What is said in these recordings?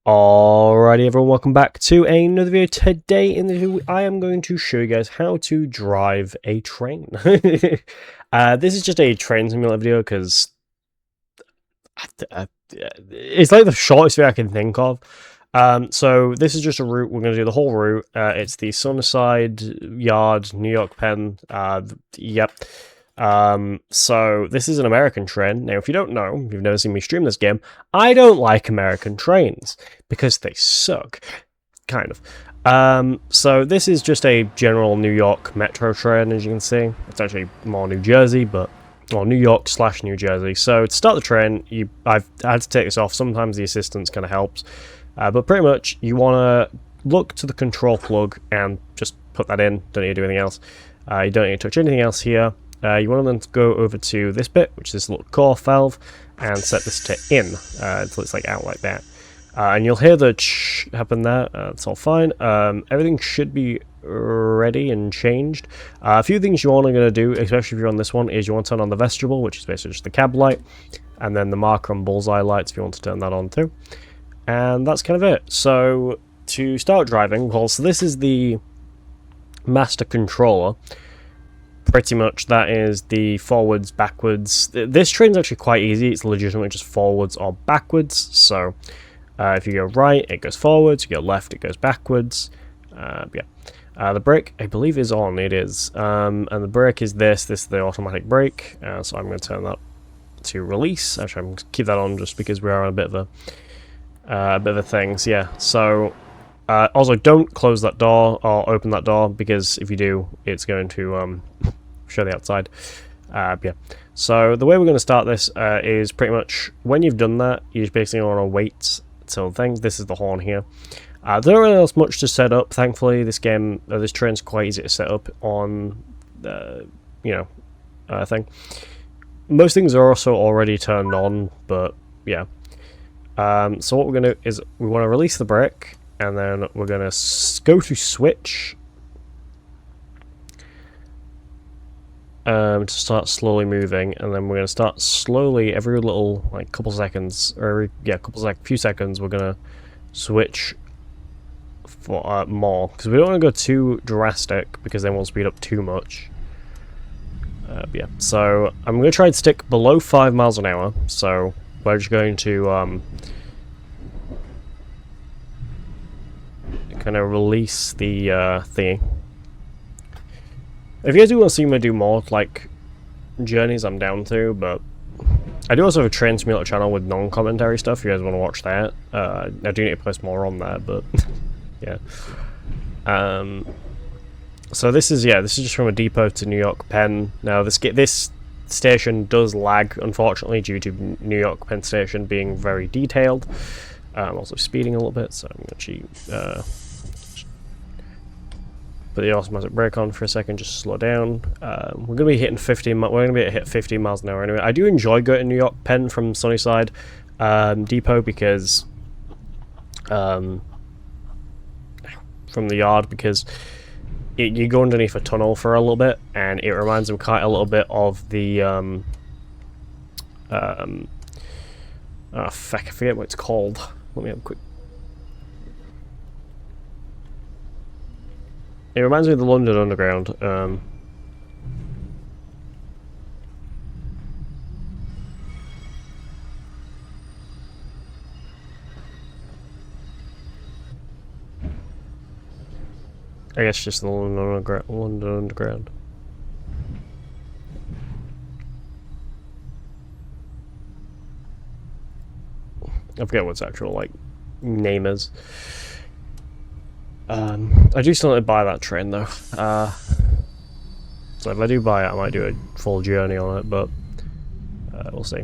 Alrighty everyone, welcome back to another video. Today in the video I am going to show you guys how to drive a train. This is just a train simulator video because it's like the shortest video I can think of. So this is just a route. We're going to do the whole route. It's the Sunnyside Yard, New York Penn. Yep. So this is an American train. Now, if you don't know, if you've never seen me stream this game, I don't like American trains because they suck, kind of. So this is just a general New York metro train, as you can see. It's actually more New Jersey, but or New York / New Jersey. So to start the train, I've had to take this off. Sometimes the assistance kind of helps, but pretty much you want to look to the control plug and just put that in. Don't need to do anything else. You don't need to touch anything else here. You want to then go over to this bit, which is this little core valve, and set this to in until it's like out like that. And you'll hear the ch happen there. It's all fine. Everything should be ready and changed. A few things you want to do, especially if you're on this one, is you want to turn on the vestibule, which is basically just the cab light, and then the marker and bullseye lights if you want to turn that on too. And that's kind of it. So to start driving, well, so this is the master controller. Pretty much that is the forwards, backwards. This train's actually quite easy. It's legitimately just forwards or backwards. So if you go right, it goes forwards. You go left, it goes backwards. The brake, I believe, is on. It is. And the brake is this. This is the automatic brake. So I'm going to turn that to release. Actually, I'm going to keep that on just because we are on a bit of a thing. So yeah. So also, don't close that door or open that door, because if you do, it's going to show the outside. Yeah. So the way we're going to start this is pretty much when you've done that, you just basically want to wait till things. This is the horn here. There's not really else much to set up. Thankfully, this train's quite easy to set up on thing. Most things are also already turned on, but yeah. So what we're going to do is we want to release the brake. And then we're going to go to switch to start slowly moving, and then we're going to start slowly every little couple seconds, or few seconds. We're going to switch for more, because we don't want to go too drastic, because then we'll speed up too much. Yeah, so I'm going to try and stick below 5 miles an hour. So we're just going to kind of release the thingy. If you guys do want to see me do more like journeys, I'm down to, but I do also have a train simulator channel with non-commentary stuff if you guys want to watch that. I do need to post more on that, but yeah. So this is just from a depot to New York Penn. Now this station does lag, unfortunately, due to New York Penn Station being very detailed. I'm also speeding a little bit, so I'm actually put the automatic brake on for a second, just slow down. We're gonna be hitting 15. We're gonna be able to hit 15 miles an hour anyway. I do enjoy going to New York Penn from Sunnyside Depot because from the yard, because you go underneath a tunnel for a little bit, and it reminds me quite a little bit of the oh fuck, I forget what it's called. Let me have a quick. It reminds me of the London Underground. I guess just the London Underground. I forget what its actual name is. I do still need to buy that train though. So if I do buy it, I might do a full journey on it, but we'll see.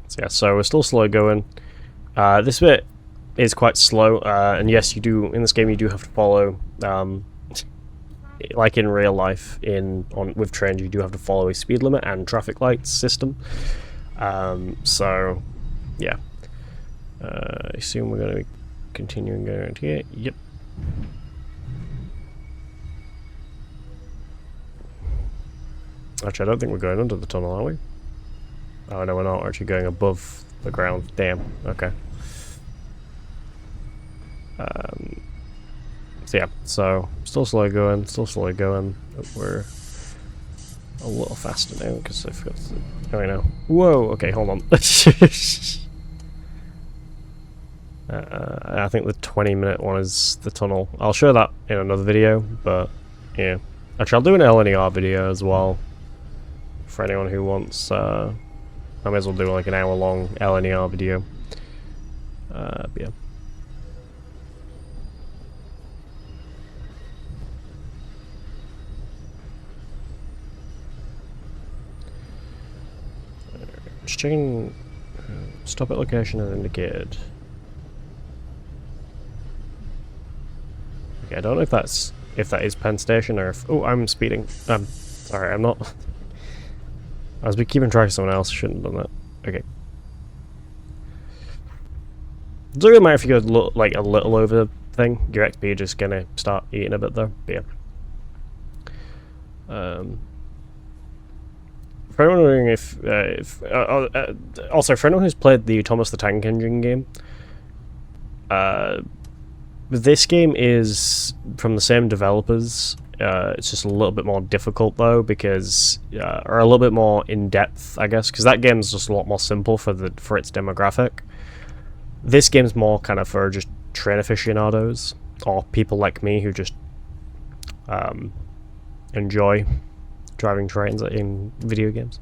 So yeah, so we're still slow going. This bit is quite slow, and yes, you do in this game you do have to follow, like in real life, with trains you do have to follow a speed limit and traffic lights system. So yeah. I assume we're going to be continuing going around here. Yep. Actually, I don't think we're going under the tunnel, are we? Oh no, we're not actually going above the ground. Damn. Okay. So yeah, so still slowly going, but we're a little faster now because I forgot to... Oh, I know. Whoa, okay, hold on. I think the 20-minute one is the tunnel. I'll show that in another video, but yeah. Actually, I'll do an LNER video as well for anyone who wants. I may as well do like an hour-long LNER video. But yeah. Just checking. Stop at location and indicated. Okay, I don't know if that is Penn Station or if... Oh, I'm speeding. Sorry, I'm not... I was keeping track of someone else. Shouldn't have done that. Okay. It doesn't really matter if you go like a little over the thing. Your XP is just gonna start eating a bit there. But yeah. For anyone wondering also for anyone who's played the Thomas the Tank Engine game, this game is from the same developers. It's just a little bit more difficult though, because or a little bit more in depth, I guess, because that game's just a lot more simple for its demographic. This game's more kind of for just train aficionados or people like me who just enjoy driving trains in video games.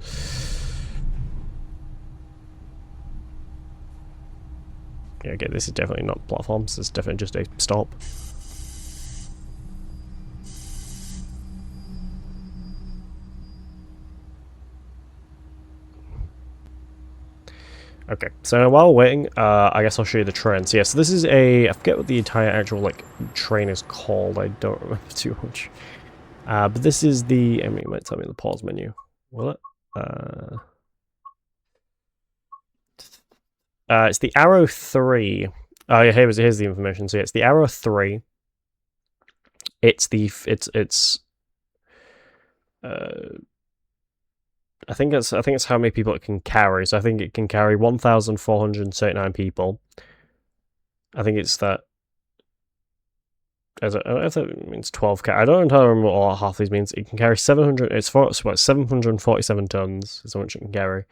Yeah, okay, this is definitely not platforms, it's definitely just a stop. Okay, so while waiting, I guess I'll show you the train. So yeah, so this is I forget what the entire actual, like, train is called, I don't remember too much. But this is the, I mean, it might tell me the pause menu, will it? It's the Arrow 3. Oh yeah, here's the information. So yeah, it's the Arrow 3. It's I think it's how many people it can carry. So I think it can carry 1,479 people. I think it's that. I don't know if that means 12. I don't entirely remember what half these means. It can carry 700. It's about 747 tons is how much it can carry,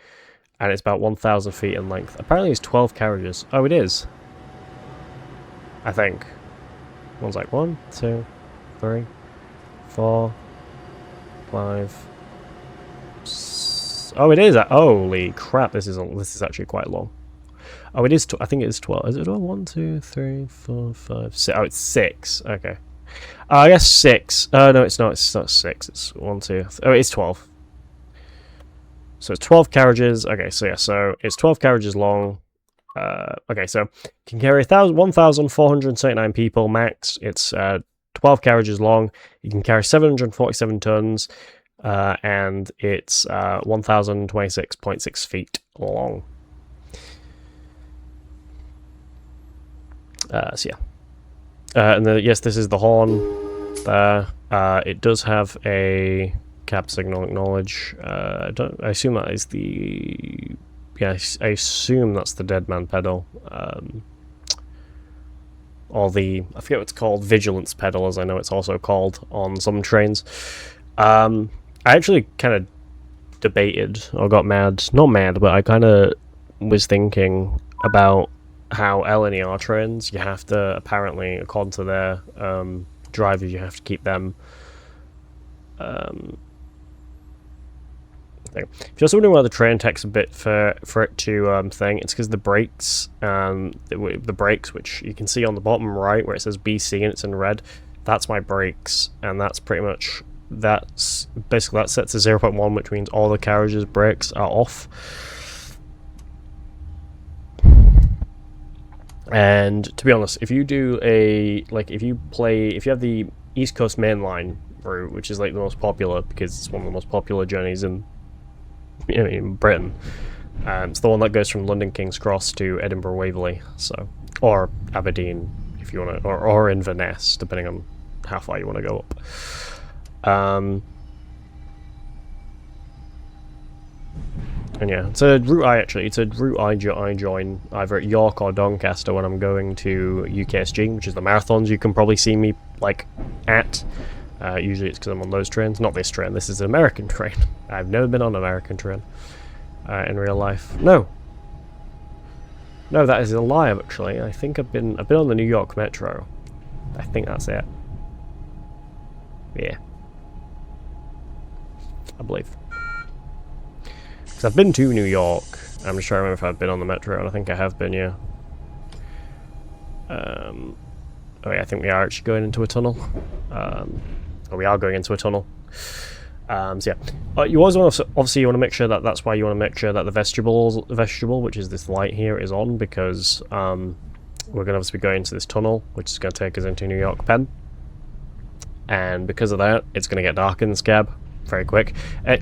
and it's about 1,000 feet in length. Apparently, it's 12 carriages. Oh, it is. I think. One's like 1, 2, 3, 4, 5. Oh, it is. Holy crap! This is actually quite long. Oh, it is. I think it is 12. Is it 1, 2, 3, 4, 5, 6? Oh, it's 6. Okay. I guess 6. No, it's not. It's not 6. It's 1, 2. Oh, it's 12. So it's 12 carriages. Okay, so yeah, so it's 12 carriages long. Okay, so can carry 1,479 people max. It's 12 carriages long. You can carry 747 tons, and it's 1,026.6 feet long. So yeah, and yes, this is the horn there. It does have a cab signal acknowledge. I assume that is the... Yeah, I assume that's the dead man pedal. Or the... I forget what it's called. Vigilance pedal, as I know it's also called on some trains. I actually kind of debated, or got mad. Not mad, but I kind of was thinking about how LNER trains, you have to, apparently, according to their drivers, you have to keep them... If you're also wondering why the train takes a bit for it to thing, it's because the brakes, the brakes, which you can see on the bottom right where it says BC and it's in red, that's my brakes, and that's pretty much, that's basically, that sets to 0.1, which means all the carriages' brakes are off. And to be honest, if you do if you have the East Coast Main Line route, which is like the most popular because it's one of the most popular journeys in Britain, it's the one that goes from London King's Cross to Edinburgh Waverley, so, or Aberdeen if you want to, or Inverness, depending on how far you want to go up. And yeah, it's a route I join either at York or Doncaster when I'm going to UKSG, which is the marathons you can probably see me, like, at. Usually it's because I'm on those trains. Not this train, this is an American train. I've never been on an American train in real life. No, that is a lie, actually. I think I've been on the New York Metro. I think that's it. Yeah. I believe. Because I've been to New York. I'm just trying to remember if I've been on the Metro, and I think I have been, yeah. Oh yeah, I think we are actually going into a tunnel. Or we are going into a tunnel. So yeah, you always want to, obviously you want to make sure that, that's why you want to make sure that the vestibule, which is this light here, is on, because we're going to obviously be going into this tunnel, which is going to take us into New York Penn. And because of that, it's going to get dark in this cab very quick.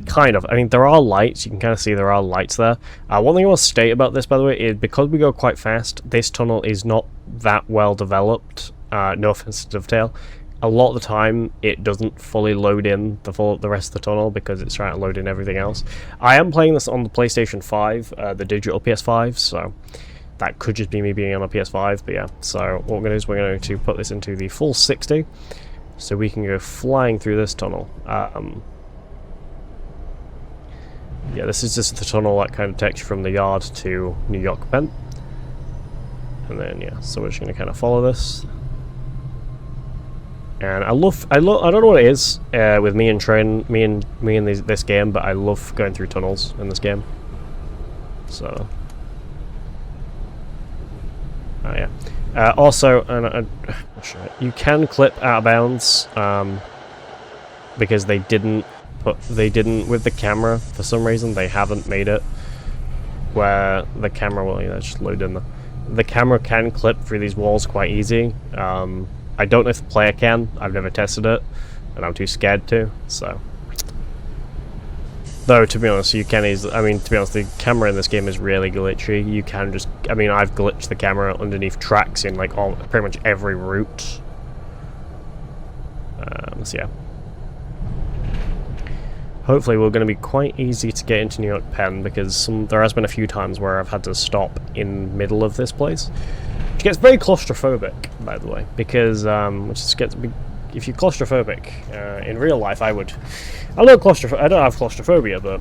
Kind of. I mean, there are lights. You can kind of see there are lights there. One thing I want to state about this, by the way, is because we go quite fast, this tunnel is not that well developed. No offense to Dovetail. A lot of the time, it doesn't fully load in the rest of the tunnel because it's trying to load in everything else. I am playing this on the PlayStation 5, the digital PS5, so that could just be me being on a PS5, but yeah. So what we're going to do is we're going to put this into the full 60, so we can go flying through this tunnel. Yeah, this is just the tunnel that kind of takes you from the yard to New York Penn. And then, yeah, so we're just going to kind of follow this. And I don't know what it is with me and this game, but I love going through tunnels in this game. So, yeah. Also, you can clip out of bounds because they didn't with the camera for some reason. They haven't made it where the camera will, just load in the camera can clip through these walls quite easy. I don't know if the player can. I've never tested it, and I'm too scared to, so. Though, to be honest, you can easily, to be honest, the camera in this game is really glitchy. You can just, I've glitched the camera underneath tracks in, like, pretty much every route. So yeah. Hopefully we're going to be quite easy to get into New York Penn, because there has been a few times where I've had to stop in the middle of this place. Which gets very claustrophobic, by the way, because if you're claustrophobic in real life, I don't have claustrophobia, but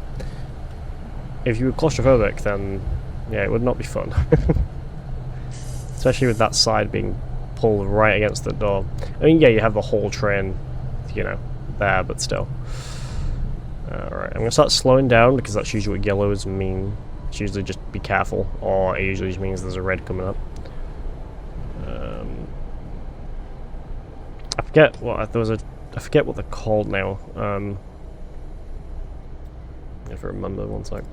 if you were claustrophobic, then yeah, it would not be fun. Especially with that side being pulled right against the door. Yeah, you have the whole train, there, but still. Alright, I'm going to start slowing down, because that's usually what yellows mean. It's usually just be careful, or it usually just means there's a red coming up. I forget what they're called now. If I remember, one sec.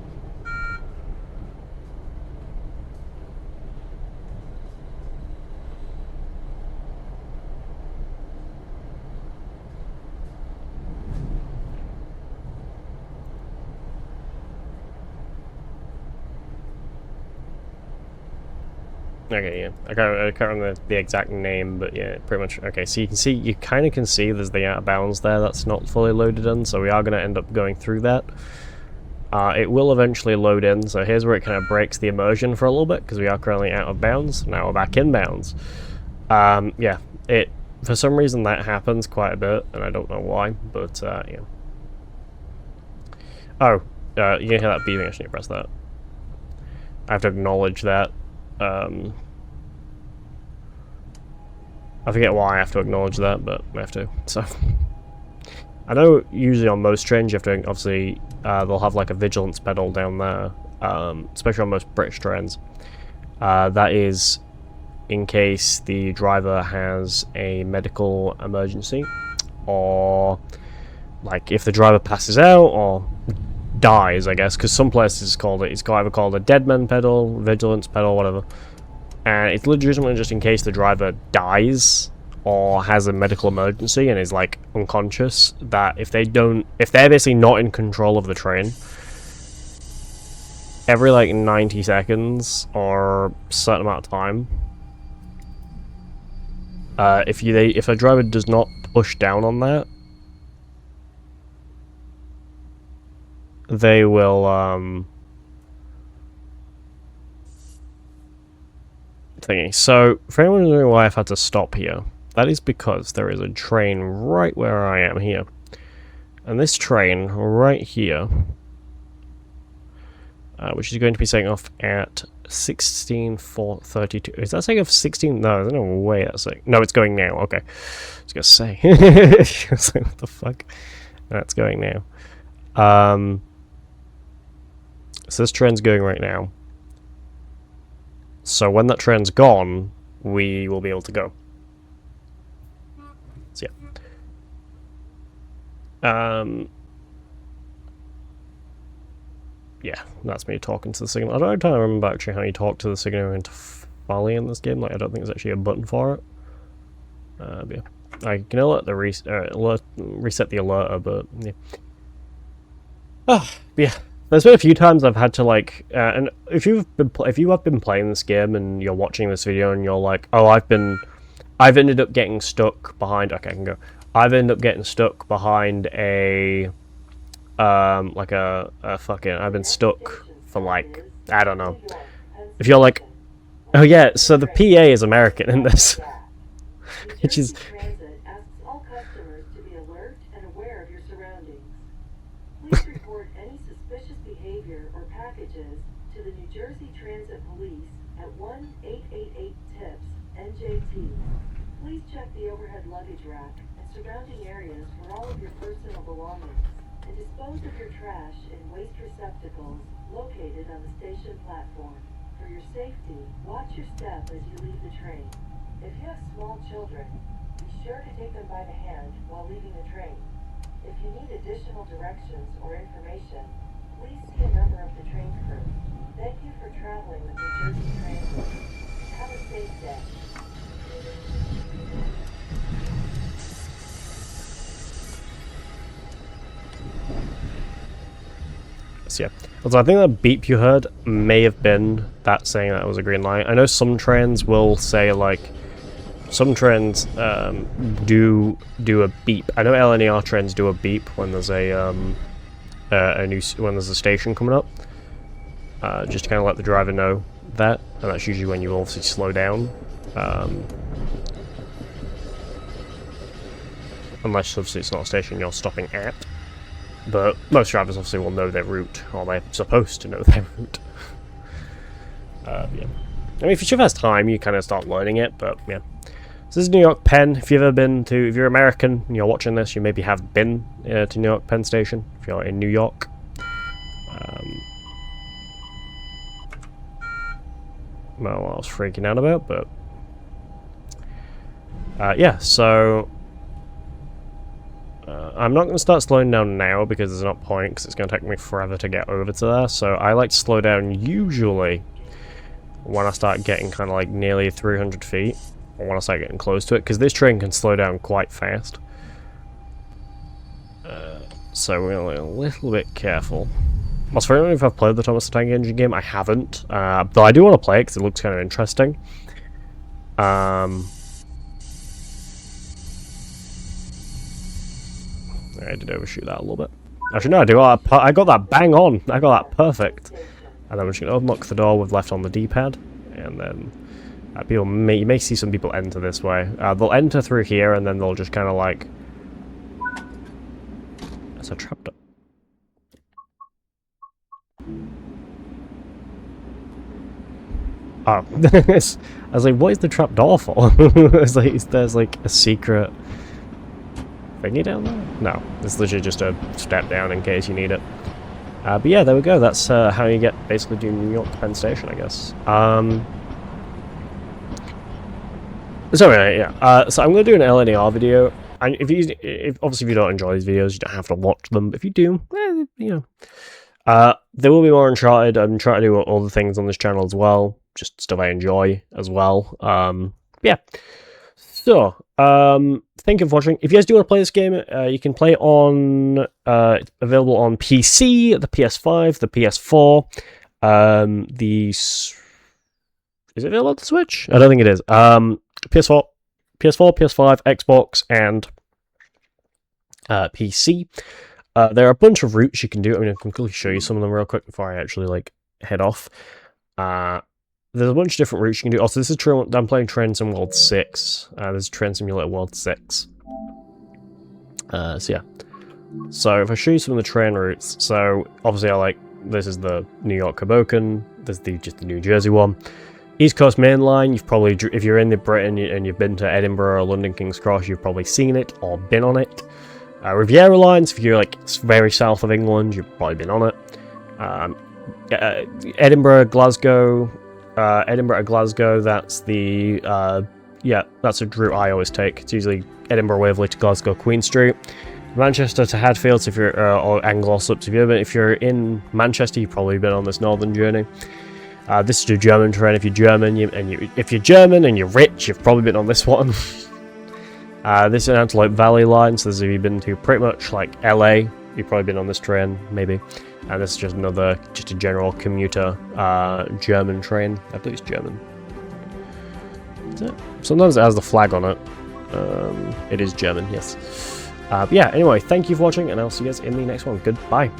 Okay, yeah. I can't remember the exact name, but yeah, pretty much. Okay, so you kind of can see there's the out of bounds there that's not fully loaded in, so we are going to end up going through that. It will eventually load in, so here's where it kind of breaks the immersion for a little bit, because we are currently out of bounds. Now we're back in bounds. Yeah, for some reason that happens quite a bit, and I don't know why, but yeah. Oh, you can hear that beeping, I shouldn't press that. I have to acknowledge that. I forget why I have to acknowledge that, but I have to, so. I know usually on most trains you have to, obviously, they'll have like a vigilance pedal down there, especially on most British trains. That is in case the driver has a medical emergency, or like if the driver passes out or dies, I guess, because some places it's either called a deadman pedal, vigilance pedal, whatever, and it's legitimately just in case the driver dies or has a medical emergency and is like unconscious, that if they're basically not in control of the train, every like 90 seconds or a certain amount of time, if a driver does not push down on that, they will thingy. So, for anyone wondering why I've had to stop here, that is because there is a train right where I am here. And this train right here, which is going to be setting off at 16:32. Is that saying off 16? No, there's no way that's saying. No, it's going now. Okay. I was going to say. I was like, what the fuck? That's going now. So this train's going right now. So when that train's gone, we will be able to go. So yeah. Yeah, that's me talking to the signal. I don't remember actually how you talk to the signal into Folly in this game. Like, I don't think there's actually a button for it. But yeah. I can reset the alerter, but yeah. Yeah. There's been a few times I've had to like, and if you have been playing this game and you're watching this video and you're like, oh, I've ended up getting stuck behind. Okay, I can go. I've ended up getting stuck behind a, like a fucking. I've been stuck for like, I don't know. If you're like, oh yeah, so the PA is American in this, which is. Please report any suspicious behavior or packages to the New Jersey Transit Police at 1-888-TIPS NJT. Please check the overhead luggage rack and surrounding areas for all of your personal belongings and dispose of your trash in waste receptacles located on the station platform. For your safety, watch your step as you leave the train. If you have small children, be sure to take them by the hand while leaving the train. If you need additional directions or information, please see a member of the train crew. Thank you for traveling with New Jersey Transit. Have a safe day. So yeah. Also, I think that beep you heard may have been that saying that it was a green light. I know some trains will say like, some trains do a beep. I know LNER trains do a beep when there's when there's a station coming up, just to kind of let the driver know that, and that's usually when you obviously slow down, unless obviously it's not a station you're stopping at. But most drivers obviously will know their route, or they're supposed to know their route. Yeah. I mean, if you have time, you kind of start learning it, but yeah. So this is New York Penn. If you've ever been to, if you're American and you're watching this, you maybe have been to New York Penn Station, if you're in New York. Well, what I was freaking out about, but yeah, so I'm not going to start slowing down now because there's not point, because it's going to take me forever to get over to there, so I like to slow down usually when I start getting kind of like nearly 300 feet. I want to start getting close to it, because this train can slow down quite fast. So we're going to be a little bit careful. I was wondering if I've played the Thomas the Tank Engine game. I haven't, though I do want to play it because it looks kind of interesting. I did overshoot that a little bit. Actually, no, I got that bang on. I got that perfect. And then we're just going to unlock the door with left on the D-pad, and then... you may see some people enter this way. They'll enter through here, and then they'll just kind of like... That's a trapdoor. Oh. I was like, what is the trapdoor for? It's like, there's like a secret thingy down there? No, it's literally just a step down in case you need it. But yeah, there we go. That's how you get basically to New York Penn Station, I guess. So anyway, yeah. So I'm going to do an LNER video. And obviously if you don't enjoy these videos, you don't have to watch them. But if you do, well, you know. There will be more Uncharted. I'm trying to do other things on this channel as well. Just stuff I enjoy as well. Yeah. So, thank you for watching. If you guys do want to play this game, you can play it on, it's available on PC, the PS5, the PS4, is it available on the Switch? I don't think it is. PS4, PS5, Xbox, and PC. There are a bunch of routes you can do. I mean, I can quickly show you some of them real quick before I actually, like, head off. there's a bunch of different routes you can do. Also, this is I'm playing Train Sim World 6. This is Train Simulator World 6. So yeah. So if I show you some of the train routes, so obviously this is the New York Hoboken, there's just the New Jersey one. East Coast Main Line, you've probably, if you're in Britain and you've been to Edinburgh or London King's Cross, you've probably seen it or been on it. Riviera Lines, if you're like very south of England, you've probably been on it. Edinburgh, Glasgow, that's the, that's a route I always take. It's usually Edinburgh, Waverley to Glasgow, Queen Street. Manchester to Hadfield, if you're, or Anglosups, if you're in Manchester, you've probably been on this northern journey. This is your German train. If you're German, if you're German and you're rich, you've probably been on this one. This is an Antelope Valley line, so this is if you've been to pretty much like LA, you've probably been on this train, maybe. And this is just a general commuter German train. I believe it's German. That's it. Sometimes it has the flag on it. It is German, yes. But yeah, anyway, thank you for watching, and I'll see you guys in the next one. Goodbye.